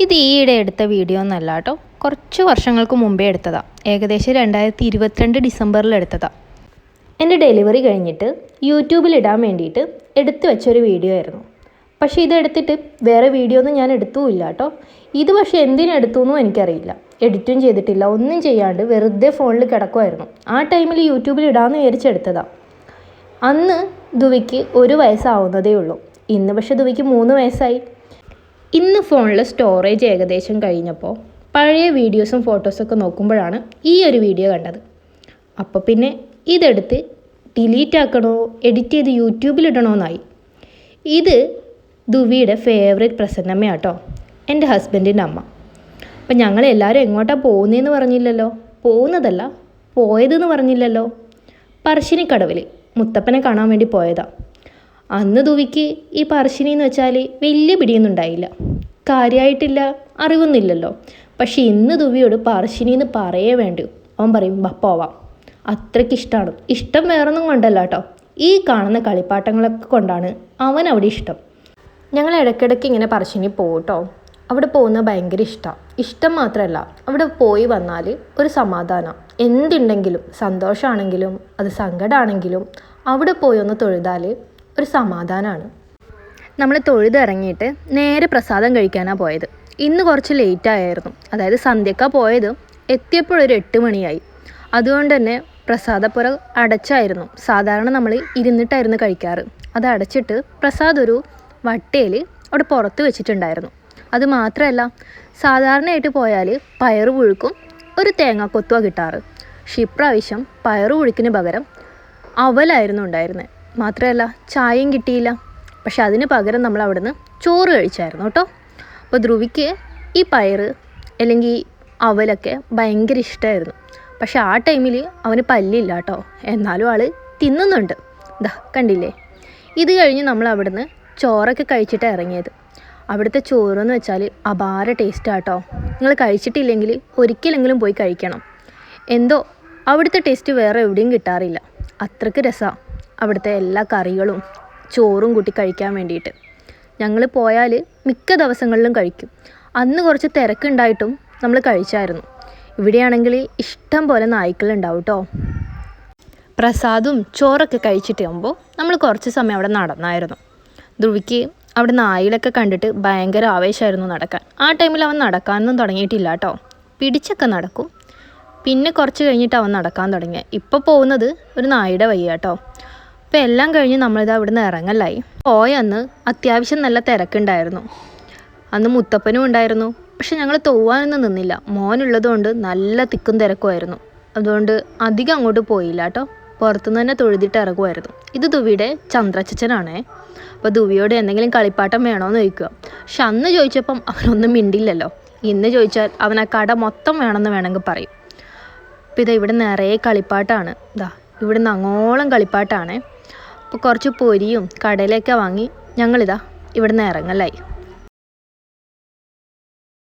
ഇത് ഈയിടെ എടുത്ത വീഡിയോ ഒന്നല്ല കേട്ടോ, കുറച്ച് വർഷങ്ങൾക്ക് മുമ്പേ എടുത്തതാണ്. ഏകദേശം 2022 ഡിസംബറിൽ എടുത്തതാണ്. എൻ്റെ ഡെലിവറി കഴിഞ്ഞിട്ട് യൂട്യൂബിൽ ഇടാൻ വേണ്ടിയിട്ട് എടുത്തു വെച്ചൊരു വീഡിയോ ആയിരുന്നു. പക്ഷേ ഇതെടുത്തിട്ട് വേറെ വീഡിയോ ഒന്നും ഞാൻ എടുത്തുമില്ല കേട്ടോ. ഇത് പക്ഷേ എന്തിനെടുത്തു എന്നും എനിക്കറിയില്ല. എഡിറ്റും ചെയ്തിട്ടില്ല, ഒന്നും ചെയ്യാണ്ട് വെറുതെ ഫോണിൽ കിടക്കുമായിരുന്നു. ആ ടൈമിൽ യൂട്യൂബിൽ ഇടാമെന്ന് വിചാരിച്ചെടുത്തതാണ്. അന്ന് ധുവിക്ക് 1 വയസ്സാവുന്നതേ ഉള്ളൂ. ഇന്ന് പക്ഷേ ധുവിക്ക് 3 വയസ്സായി. ഇന്ന് ഫോണിൽ സ്റ്റോറേജ് ഏകദേശം കഴിഞ്ഞപ്പോൾ പഴയ വീഡിയോസും ഫോട്ടോസൊക്കെ നോക്കുമ്പോഴാണ് ഈ ഒരു വീഡിയോ കണ്ടത്. അപ്പോൾ പിന്നെ ഇതെടുത്ത് ഡിലീറ്റ് ആക്കണോ എഡിറ്റ് ചെയ്ത് യൂട്യൂബിലിടണമെന്നായി. ഇത് ധുവിയുടെ ഫേവറേറ്റ് പ്രസന്നമ്മയാണ് കേട്ടോ, എൻ്റെ ഹസ്ബൻഡിൻ്റെ അമ്മ. അപ്പം ഞങ്ങളെല്ലാവരും എങ്ങോട്ടാണ് പോകുന്നതെന്ന് പറഞ്ഞില്ലല്ലോ, പോകുന്നതല്ല പോയതെന്ന് പറഞ്ഞില്ലല്ലോ. പറശ്ശിനിക്കടവിൽ മുത്തപ്പനെ കാണാൻ വേണ്ടി പോയതാണ്. അന്ന് ധുവിക്ക് ഈ പറശ്ശിനി എന്ന് വെച്ചാൽ വലിയ പിടിയൊന്നും ഉണ്ടായില്ല, കാര്യമായിട്ടില്ല, അറിവൊന്നുമില്ലല്ലോ. പക്ഷേ ഇന്ന് ധുവിയോട് പറശ്ശിനി എന്ന് പറയേ വേണ്ടു. അവൻ പറയും പോവാം, അത്രയ്ക്ക് ഇഷ്ടമാണ്. ഇഷ്ടം വേറൊന്നും കൊണ്ടല്ല കേട്ടോ, ഈ കാണുന്ന കളിപ്പാട്ടങ്ങളൊക്കെ കൊണ്ടാണ് അവൻ അവിടെ ഇഷ്ടം. ഞങ്ങൾ ഇടയ്ക്കിടയ്ക്ക് ഇങ്ങനെ പറശ്ശിനി പോകും കേട്ടോ. അവിടെ പോകുന്നത് ഭയങ്കര ഇഷ്ടമാണ്. ഇഷ്ടം മാത്രമല്ല, അവിടെ പോയി വന്നാൽ ഒരു സമാധാനം. എന്തുണ്ടെങ്കിലും, സന്തോഷമാണെങ്കിലും അത് സങ്കടമാണെങ്കിലും അവിടെ പോയി ഒന്ന് തൊഴുതാൽ ഒരു സമാധാനമാണ്. നമ്മൾ തൊഴുതിറങ്ങിയിട്ട് നേരെ പ്രസാദം കഴിക്കാനാണ് പോയത്. ഇന്ന് കുറച്ച് ലേറ്റായിരുന്നു, അതായത് സന്ധ്യക്കാണ് പോയത്. എത്തിയപ്പോഴൊരു 8 മണിയായി. അതുകൊണ്ട് തന്നെ പ്രസാദപ്പുര അടച്ചായിരുന്നു. സാധാരണ നമ്മൾ ഇരുന്നിട്ടായിരുന്നു കഴിക്കാറ്. അത് അടച്ചിട്ട് പ്രസാദം ഒരു വട്ടയിൽ അവിടെ പുറത്ത് വെച്ചിട്ടുണ്ടായിരുന്നു. അത് മാത്രമല്ല, സാധാരണയായിട്ട് പോയാൽ പയറ് പുഴുക്കും ഒരു തേങ്ങാക്കൊത്തുവാണ് കിട്ടാറ്. പക്ഷേ ഇപ്രാവശ്യം പയറ് പുഴുക്കിന് പകരം അവലായിരുന്നു ഉണ്ടായിരുന്നത്. മാത്രമല്ല ചായയും കിട്ടിയില്ല. പക്ഷെ അതിന് പകരം നമ്മൾ അവിടുന്ന് ചോറ് കഴിച്ചായിരുന്നു കേട്ടോ. അപ്പോൾ ധ്രുവിക്ക് ഈ പയറ് അല്ലെങ്കിൽ അവലൊക്കെ ഭയങ്കര ഇഷ്ടമായിരുന്നു. പക്ഷെ ആ ടൈമിൽ അവന് പല്ലില്ല കേട്ടോ, എന്നാലും ആൾ തിന്നുന്നുണ്ട്. കണ്ടില്ലേ. ഇത് കഴിഞ്ഞ് നമ്മൾ അവിടുന്ന് ചോറൊക്കെ കഴിച്ചിട്ടാണ് ഇറങ്ങിയത്. അവിടുത്തെ ചോറെന്ന് വെച്ചാൽ അപാര ടേസ്റ്റാണ് കേട്ടോ. നിങ്ങൾ കഴിച്ചിട്ടില്ലെങ്കിൽ ഒരിക്കലെങ്കിലും പോയി കഴിക്കണം. എന്തോ അവിടുത്തെ ടേസ്റ്റ് വേറെ എവിടെയും കിട്ടാറില്ല. അത്രയ്ക്ക് രസമാണ് അവിടുത്തെ എല്ലാ കറികളും ചോറും കൂട്ടി കഴിക്കാൻ വേണ്ടിയിട്ട്. ഞങ്ങൾ പോയാൽ മിക്ക ദിവസങ്ങളിലും കഴിക്കും. അന്ന് കുറച്ച് തിരക്കുണ്ടായിട്ടും നമ്മൾ കഴിച്ചായിരുന്നു. ഇവിടെയാണെങ്കിൽ ഇഷ്ടം പോലെ നായ്ക്കളുണ്ടാവും കേട്ടോ. പ്രസാദും ചോറൊക്കെ കഴിച്ചിട്ടാകുമ്പോൾ നമ്മൾ കുറച്ച് സമയം അവിടെ നടന്നായിരുന്നു. ധ്രുവിക്ക് അവിടെ നായിലൊക്കെ കണ്ടിട്ട് ഭയങ്കര ആവേശമായിരുന്നു നടക്കാൻ. ആ ടൈമിൽ അവൻ നടക്കാനൊന്നും തുടങ്ങിയിട്ടില്ല കേട്ടോ. പിടിച്ചൊക്കെ നടക്കും, പിന്നെ കുറച്ച് കഴിഞ്ഞിട്ട് അവൻ നടക്കാൻ തുടങ്ങിയത്. ഇപ്പോൾ പോകുന്നത് ഒരു നായുടെ വയ്യ കേട്ടോ. അപ്പോൾ എല്ലാം കഴിഞ്ഞ് നമ്മളിത് അവിടുന്ന് ഇറങ്ങലായി. പോയന്ന് അത്യാവശ്യം നല്ല തിരക്കുണ്ടായിരുന്നു. അന്ന് മുത്തപ്പനും ഉണ്ടായിരുന്നു. പക്ഷെ ഞങ്ങൾ തോവാനൊന്നും നിന്നില്ല. മോനുള്ളതുകൊണ്ട് നല്ല തിക്കും തിരക്കുമായിരുന്നു. അതുകൊണ്ട് അധികം അങ്ങോട്ട് പോയില്ല കേട്ടോ. പുറത്തുനിന്ന് തന്നെ തൊഴുതിട്ട് ഇറങ്ങുമായിരുന്നു. ഇത് ധുവിയുടെ ചന്ദ്രച്ചനാണേ. അപ്പോൾ ധുവിയോട് എന്തെങ്കിലും കളിപ്പാട്ടം വേണമെന്ന് ചോദിക്കുക. പക്ഷെ അന്ന് ചോദിച്ചപ്പം അവനൊന്നും മിണ്ടില്ലല്ലോ. ഇന്ന് ചോദിച്ചാൽ അവൻ ആ കട മൊത്തം വേണമെന്ന് വേണമെങ്കിൽ പറയും. അപ്പോൾ ഇതാ ഇവിടെ നിറയെ കളിപ്പാട്ടാണ്. ഇവിടെ നിന്ന് അങ്ങോളം കളിപ്പാട്ടാണ്. അപ്പോൾ കുറച്ച് പൊരിയും കടലയൊക്കെ വാങ്ങി ഞങ്ങളിതാ ഇവിടെ നിന്ന് ഇറങ്ങലായി.